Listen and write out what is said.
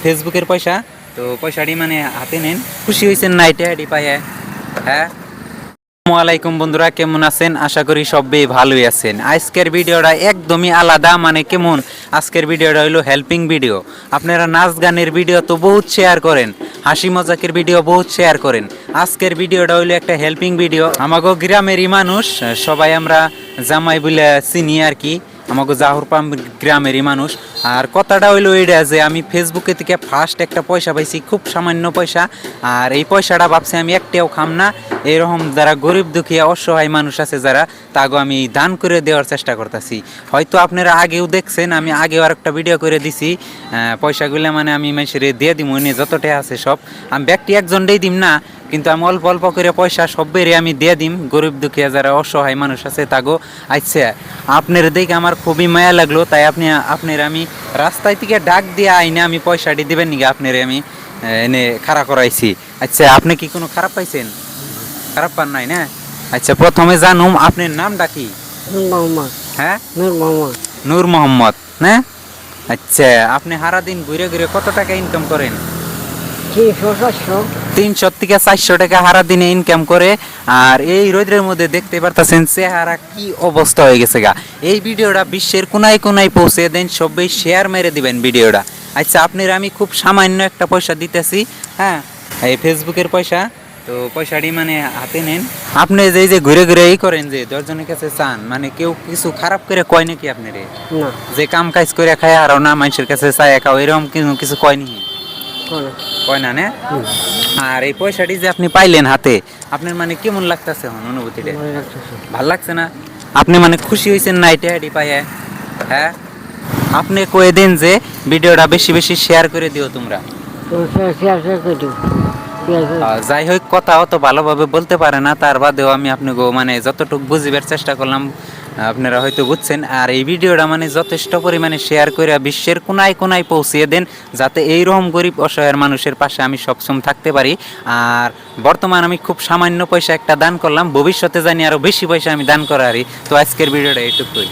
ফেসবুকের পয়সা, তো পয়সাটি মানে হাতে নেন। খুশি হয়েছেন না এটা এটি পাইয়ে? হ্যাঁ। আসসালামু আলাইকুম বন্ধুরা, কেমন আছেন? আশা করি সবাই ভালোই আছেন। আজকের ভিডিওটা একদমই আলাদা, মানে কেমন, আজকের ভিডিওটা হলো হেল্পিং ভিডিও। আপনারা নাচ গানের ভিডিও তো বহুত শেয়ার করেন, হাসি মজাকের ভিডিও বহুত শেয়ার করেন। আজকের ভিডিওটা হইলো একটা হেল্পিং ভিডিও। আমাগো গ্রামেরই মানুষ, সবাই আমরা জামাই বলে চিনি আর কি, আমাকে জাহুরপাম গ্রামেরই মানুষ। আর কথাটা হইলো এইটা যে আমি ফেসবুকে থেকে ফার্স্ট একটা পয়সা পাইছি, খুব সামান্য পয়সা। আর এই পয়সাটা ভাবছি আমি একটাও খাম না, এরকম যারা গরিব দুঃখী অসহায় মানুষ আছে যারা, তাগো আমি দান করে দেওয়ার চেষ্টা করতেছি। হয়তো আপনারা আগেও দেখছেন, আমি আগেও আর একটা ভিডিও করে দিছি। পয়সাগুলো মানে আমি মানুষের দিয়ে দিব, যতটা আছে সব আমি ব্যক্তি একজনটাই দিম না, কিন্তু আমি অল্প অল্প করে পয়সা সবেরই আমি দিয়ে দিম। গরিব দুঃখী যারা অসহায় মানুষ আছে তাগো। আচ্ছা, আপনার দেখে আমার খুবই মায়া লাগলো, তাই আপনার আমি রাস্তায় থেকে ডাক দিয়ে আইনে আমি পয়সাটি দেবেন নাকি আপনার আমি এনে খাড়া করাইছি। আচ্ছা, আপনি কি কোনো খারাপ পাইছেন? খারাপ পান নাই না? আচ্ছা, প্রথমে জানুম আপনার নামটা কি? হ্যাঁ, নূর মোহাম্মদ না? আচ্ছা, আপনি সারাদিন ঘুরে ঘুরে কত টাকা ইনকাম করেন? 300 থেকে 400 টাকা সারা দিনে ইনকাম করে। আর এই রোদের মধ্যে দেখতে পারতেছেন চেহারা কি অবস্থা হয়ে গেছে গা। এই ভিডিওটা বিশ্বের কোনায় কোনায় পৌঁছে দেন, সবাই শেয়ার মেরে দিবেন ভিডিওটা। আচ্ছা, আপনার আমি খুব সামান্য একটা পয়সা দিতেছি, হ্যাঁ, এই ফেসবুকের পয়সা। তো পয়সাটি মানে হাতে নেন। আপনি যে ঘুরে ঘুরে এই করেন, যে দশজনের কাছে চান, মানে কেউ কিছু খারাপ করে কয় নাকি আপনারে? না, যে কাম কাজ করে খায় আর না মানুষের কাছে চায় খাও, এরকম কিছু কয় নাকি? কয় না না? আর এই পয়সাটি যে আপনি পাইলেন হাতে, আপনার মানে কেমন লাগতেছে এখন অনুভূতিটা? ভাল লাগছে না? আপনি মানে খুশি হয়েছেন না এটা এটি পাইয়ে? হ্যাঁ, আপনি কয়ে দিন যে ভিডিওটা বেশি বেশি শেয়ার করে দিও তোমরা। যাই হোক, কথা অত ভালোভাবে বলতে পারে না, তার বাদেও আমি আপনাকে মানে যতটুকু বুঝিবার চেষ্টা করলাম, আপনারা হয়তো বুঝছেন। আর এই ভিডিওটা মানে যথেষ্ট পরিমাণে শেয়ার করে বিশ্বের কোনায় কোনায় পৌঁছিয়ে দেন, যাতে এইরকম গরিব অসহায় মানুষের পাশে আমি সবসময় থাকতে পারি। আর বর্তমান আমি খুব সামান্য পয়সা একটা দান করলাম, ভবিষ্যতে জানি আরও বেশি পয়সা আমি দান করারই। তো আজকের ভিডিওটা এইটুকুই।